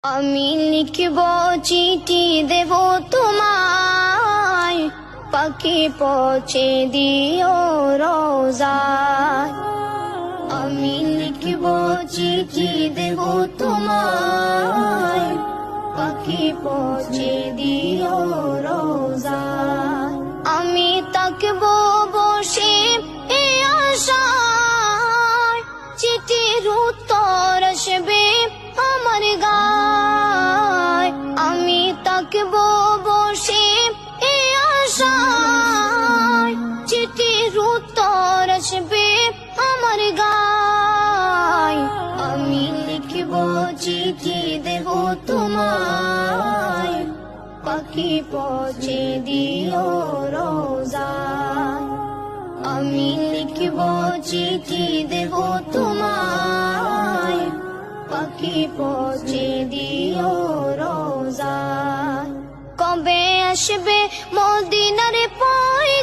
আমি লিখব চিঠি দেব তোমায়, পাখি পৌঁছে দিও রোজায়। আমি লিখব চিঠি দেব তোমায়, পাখি পৌঁছে দিও রোজায়। আমি তাকব বসে এ আশায়, চিঠির উত্তর আসবে আমার গায়। আমি তাকব বসে এ আশায়, চিঠির উত্তর আসবে আমার গায়। আমি লিখব চিঠি দেব তোমায়, পাখি পৌঁছে দিও রোজায়। আমি লিখব চিঠি দেব তোমায়, পাখি পৌঁছে দিও রোজায়। কবে আসবে মদিনার পয়গাম,